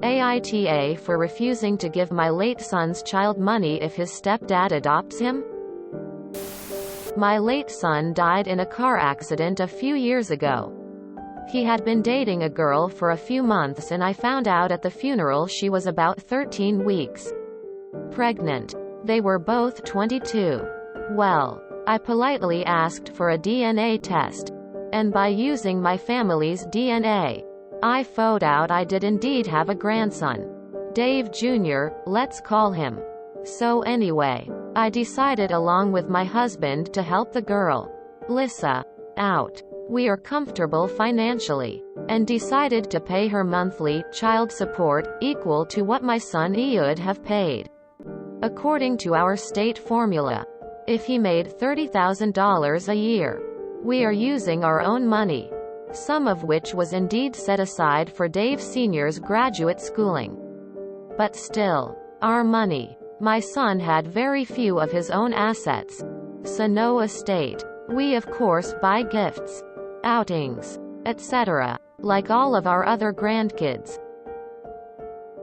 AITA for refusing to give my late son's child money if his stepdad adopts him? My late son died in a car accident a few years ago. He had been dating a girl for a few months and I found out at the funeral she was about 13 weeks pregnant. They were both 22. Well, I politely asked for a DNA test. And by using my family's DNA, I found out I did indeed have a grandson. Dave Jr., let's call him. So anyway, I decided along with my husband to help the girl, Lissa, out. We are comfortable financially, and decided to pay her monthly child support equal to what my son would have paid. According to our state formula, if he made $30,000 a year, we are using our own money, some of which was indeed set aside for Dave Sr.'s graduate schooling. But still, our money. My son had very few of his own assets, so no estate. We of course buy gifts, outings, etc., like all of our other grandkids.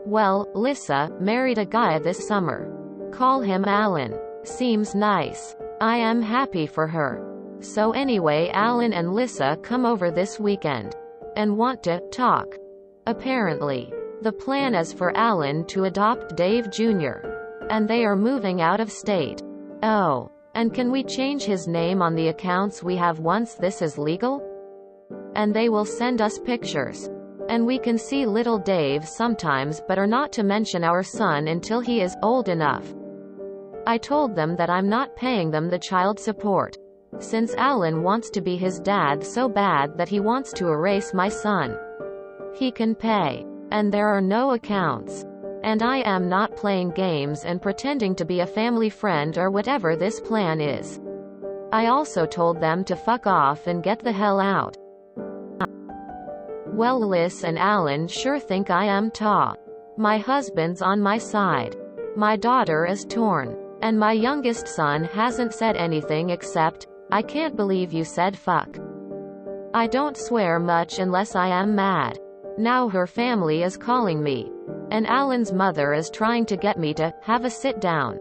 Well, Lissa married a guy this summer. Call him Alan. Seems nice. I am happy for her. So anyway, Alan and Lissa come over this weekend and want to talk. Apparently, the plan is for Alan to adopt Dave Jr., and they are moving out of state. Oh, and can we change his name on the accounts we have once this is legal? And they will send us pictures. And we can see little Dave sometimes, but are not to mention our son until he is old enough. I told them that I'm not paying them the child support, since Alan wants to be his dad so bad that he wants to erase my son. He can pay, and there are no accounts. And I am not playing games and pretending to be a family friend or whatever this plan is. I also told them to fuck off and get the hell out. Well, Liz and Alan sure think I am ta. My husband's on my side. My daughter is torn. And my youngest son hasn't said anything except, I can't believe you said fuck. I don't swear much unless I am mad. Now her family is calling me. And Alan's mother is trying to get me to have a sit down.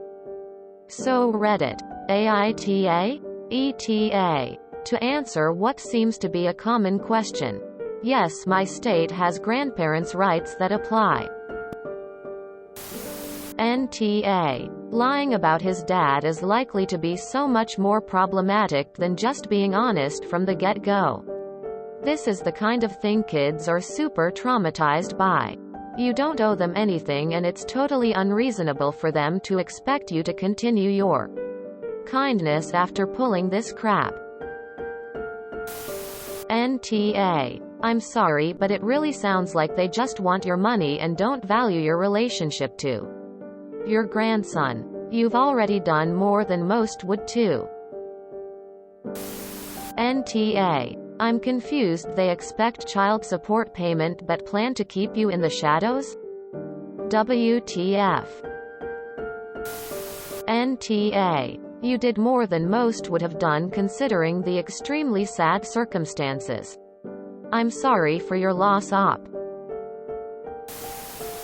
So Reddit, AITA, ETA, to answer what seems to be a common question. Yes, my state has grandparents' rights that apply. NTA. Lying about his dad is likely to be so much more problematic than just being honest from the get-go. This is the kind of thing kids are super traumatized by. You don't owe them anything and it's totally unreasonable for them to expect you to continue your kindness after pulling this crap. NTA. I'm sorry, but it really sounds like they just want your money and don't value your relationship to your grandson. You've already done more than most would too. NTA. I'm confused. They expect child support payment but plan to keep you in the shadows? WTF. NTA. You did more than most would have done considering the extremely sad circumstances. I'm sorry for your loss, Op.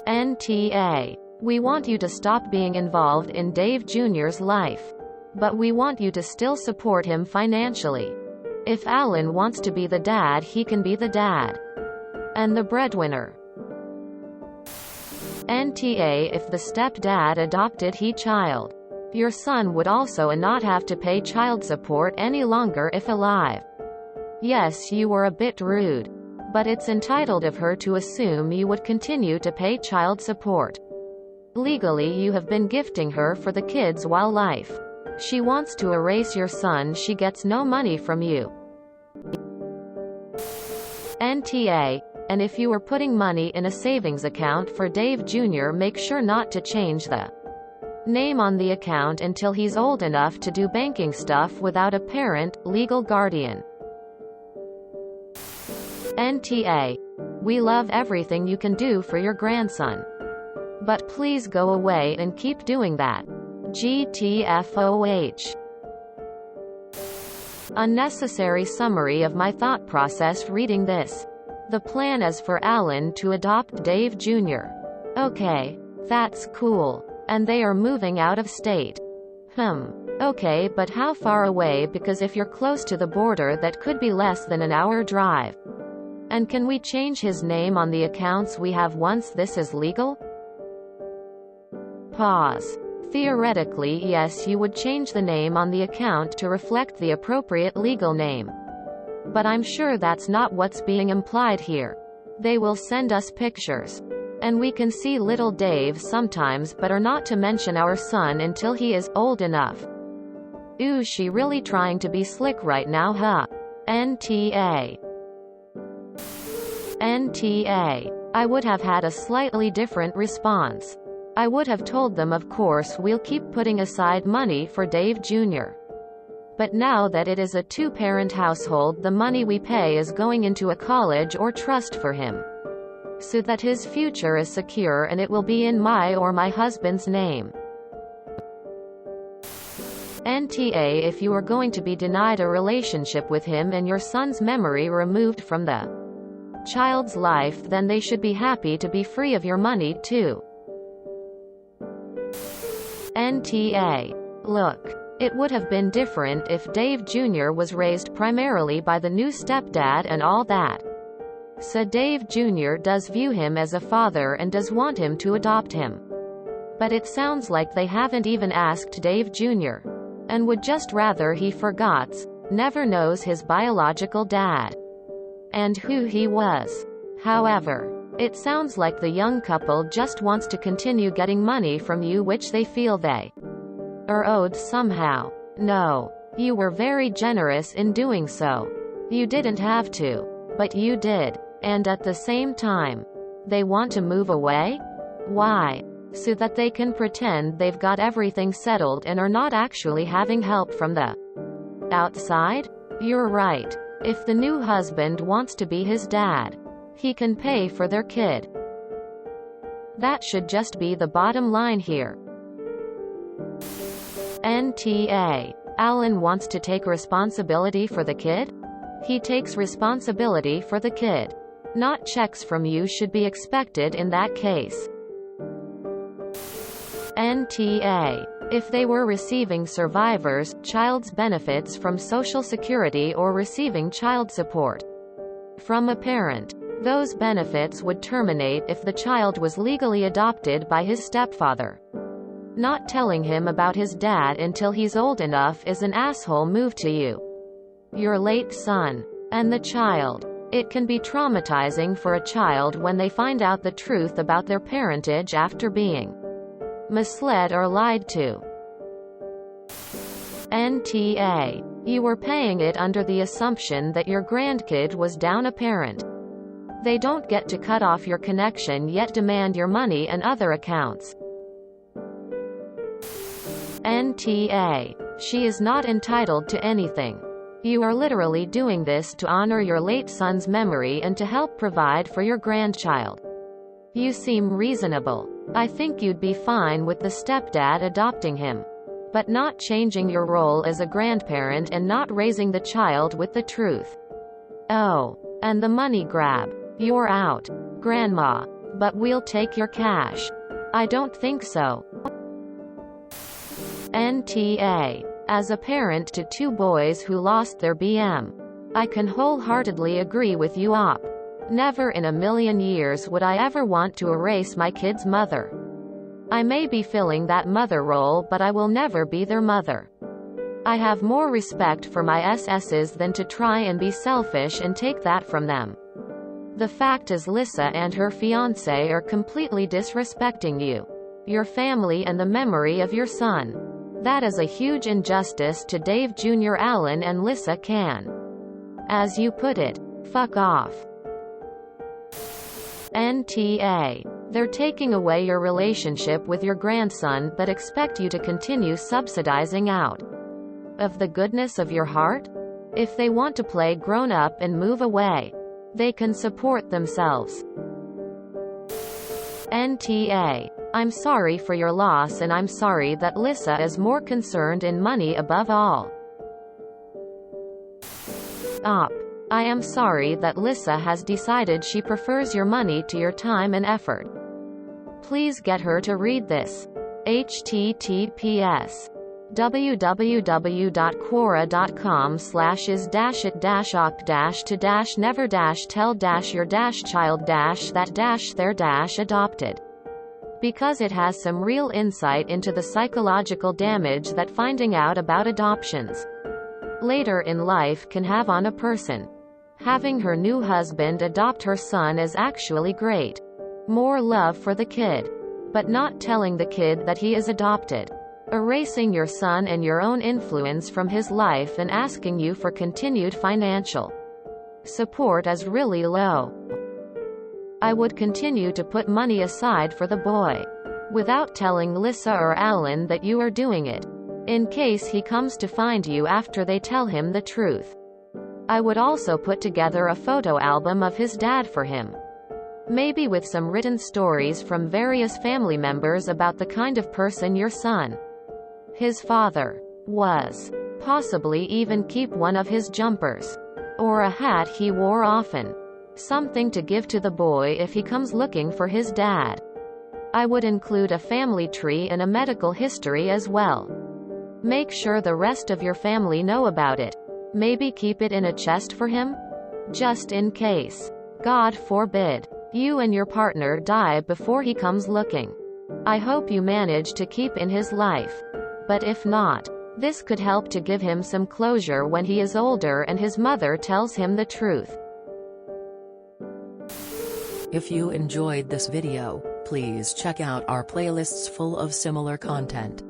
NTA. We want you to stop being involved in Dave Jr.'s life. But we want you to still support him financially. If Alan wants to be the dad, he can be the dad. And the breadwinner. NTA. If the stepdad adopted his child, your son would also not have to pay child support any longer if alive. Yes, you were a bit rude. But it's entitled of her to assume you would continue to pay child support. Legally, you have been gifting her for the kids while life. She wants to erase your son, she gets no money from you. NTA. And if you were putting money in a savings account for Dave Jr., make sure not to change the name on the account until he's old enough to do banking stuff without a parent, legal guardian. NTA. We love everything you can do for your grandson. But please go away and keep doing that. GTFOH. Unnecessary summary of my thought process reading this. The plan is for Alan to adopt Dave Jr. Okay. That's cool. And they are moving out of state. Okay, but how far away? Because if you're close to the border, that could be less than an hour drive. And can we change his name on the accounts we have once this is legal? Pause. Theoretically, yes, you would change the name on the account to reflect the appropriate legal name. But I'm sure that's not what's being implied here. They will send us pictures. And we can see little Dave sometimes, but are not to mention our son until he is old enough. Ooh, she really trying to be slick right now, huh? NTA. I would have had a slightly different response. I would have told them, of course we'll keep putting aside money for Dave Jr. But now that it is a two-parent household, the money we pay is going into a college or trust for him, so that his future is secure, and it will be in my or my husband's name. NTA. If you are going to be denied a relationship with him and your son's memory removed from the child's life, then they should be happy to be free of your money too. NTA. Look, it would have been different if Dave Jr. was raised primarily by the new stepdad and all that. So Dave Jr. does view him as a father and does want him to adopt him. But it sounds like they haven't even asked Dave Jr. and would just rather he forgets, never knows his biological dad and who he was. However, it sounds like the young couple just wants to continue getting money from you, which they feel they are owed somehow. No, you were very generous in doing so. You didn't have to, but you did. And at the same time, they want to move away? Why? So that they can pretend they've got everything settled and are not actually having help from the outside? You're right. If the new husband wants to be his dad, he can pay for their kid. That should just be the bottom line here. NTA. Alan wants to take responsibility for the kid? He takes responsibility for the kid. Not checks from you should be expected in that case. NTA. If they were receiving survivors' child's benefits from Social Security or receiving child support from a parent, those benefits would terminate if the child was legally adopted by his stepfather. Not telling him about his dad until he's old enough is an asshole move to you, your late son, and the child. It can be traumatizing for a child when they find out the truth about their parentage after being misled or lied to. NTA. You were paying it under the assumption that your grandkid was down a parent. They don't get to cut off your connection yet demand your money and other accounts. NTA. She is not entitled to anything. You are literally doing this to honor your late son's memory and to help provide for your grandchild. You seem reasonable. I think you'd be fine with the stepdad adopting him, but not changing your role as a grandparent and not raising the child with the truth. Oh, and the money grab. You're out, Grandma. But we'll take your cash. I don't think so. NTA. As a parent to two boys who lost their BM, I can wholeheartedly agree with you, Op. Never in a million years would I ever want to erase my kid's mother. I may be filling that mother role, but I will never be their mother. I have more respect for my SSs than to try and be selfish and take that from them. The fact is, Lissa and her fiancé are completely disrespecting you, your family, and the memory of your son. That is a huge injustice to Dave Jr. Alan and Lissa can, as you put it, fuck off. NTA. They're taking away your relationship with your grandson but expect you to continue subsidizing out of the goodness of your heart? If they want to play grown up and move away, they can support themselves. NTA. I'm sorry for your loss, and I'm sorry that Lissa is more concerned in money above all. Op. I am sorry that Lissa has decided she prefers your money to your time and effort. Please get her to read this. https www.quora.com/is-it-never-tell-your-child-that-their-adopted. Because it has some real insight into the psychological damage that finding out about adoptions later in life can have on a person. Having her new husband adopt her son is actually great. More love for the kid. But not telling the kid that he is adopted. Erasing your son and your own influence from his life and asking you for continued financial support is really low. I would continue to put money aside for the boy. Without telling Lisa or Alan that you are doing it. In case he comes to find you after they tell him the truth. I would also put together a photo album of his dad for him. Maybe with some written stories from various family members about the kind of person your son, his father, was. Possibly even keep one of his jumpers. Or a hat he wore often. Something to give to the boy if he comes looking for his dad. I would include a family tree and a medical history as well. Make sure the rest of your family know about it. Maybe keep it in a chest for him? Just in case. God forbid. You and your partner die before he comes looking. I hope you manage to keep in his life. But if not, this could help to give him some closure when he is older and his mother tells him the truth. If you enjoyed this video, please check out our playlists full of similar content.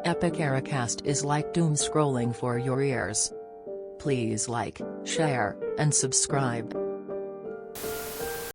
Epic Ericast is like doom scrolling for your ears. Please like, share, and subscribe.